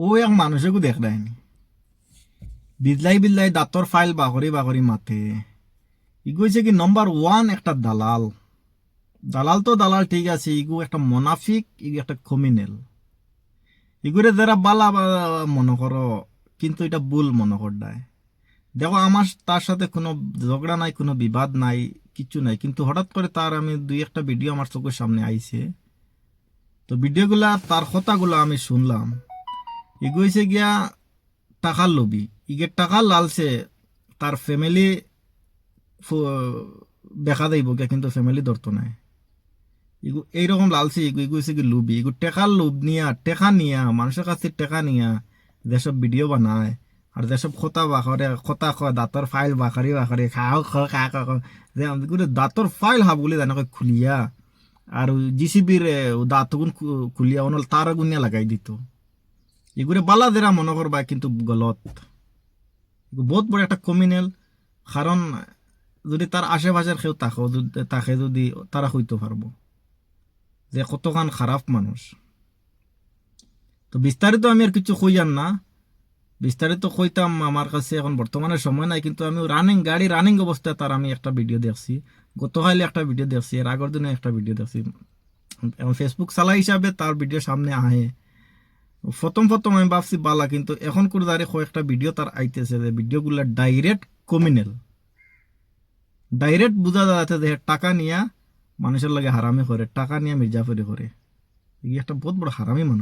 ও এক মানুষকে দেখ দেয়নি বিদলাই বিদলাই দাঁতর ফাইল বাকরি বাকরি মাথে ইগোইছে কি নম্বর 1 একটা দালাল। দালাল তো দালাল ঠিক আছে, ইগু একটা মোনাফিক, ইগু একটা ক্রিমিনাল। ইগুরে যারা বালা মনে করো, কিন্তু এটা ভুল মনে করডায়। দেখো আমার তার সাথে কোনো ঝগড়া নাই, কোনো বিবাদ নাই, কিছু নাই, কিন্তু হঠাৎ করে তার আমি দুই একটা ভিডিও আমার চোখের সামনে আইছে। তো ভিডিওগুলা তার কথাগুলো আমি শুনলাম। ইগোইছে গিয়া টাকার লবি, ইগে টাকা লালছে তার ফ্যামিলি দেখা যাইব গিয়া, কিন্তু ফ্যামিলি ধরতো নাই। ইগু এইরকম লালছি, ইগু ইগু হইছে কি লুবি, ইগু টেকার লোভ নিয়া, টেকা নিয়া, মানুষের কাছে টেকা নিয়া যেসব ভিডিও বানায় আর যেসব কথা বাখরে কথা কয়, দাঁতর ফাইল বাখারি বাখারি খাও খাও খা খা যে গুলো দাঁতর ফাইল হাব বলে জানা খুলিয়া আর জিসিবির দাঁত খুলিয়া অনল তার গুনিয়া লাগাই দিত। এগুলো বালা দেরা মনে করবা, কিন্তু গলত। বহুত বড় একটা ক্রিমিনাল। কারণ যদি তার আশেপাশের কেউ তাকে যদি তারা হইতে পারবো যে কতখান খারাপ মানুষ। তো বিস্তারিত আমি আর কিছু কইয়ার না, বিস্তারিত কইতাম আমার কাছে এখন বর্তমানে সময় নাই, কিন্তু আমি গাড়ি রানিং অবস্থায় তার আমি একটা ভিডিও দেখছি। গতকালে একটা ভিডিও দেখছি, এর আগের দিনে একটা ভিডিও দেখছি। এখন ফেসবুক চালা হিসাবে তার ভিডিও সামনে আহে। প্রথম প্রথম আমি ভাবছি বালা, কিন্তু এখন করে দাঁড়িয়ে কয়েকটা ভিডিও তার আইতেছে যে ভিডিওগুলো ডাইরেক্ট ক্রিমিনাল। ডাইরেক্ট বোঝা যাচ্ছে যে টাকা নিয়া মানুষের লাগে হারামি করে, টাকা নিয়ে মির্জাফরি করে। এই একটা বহুত বড় হারামি মানুষ।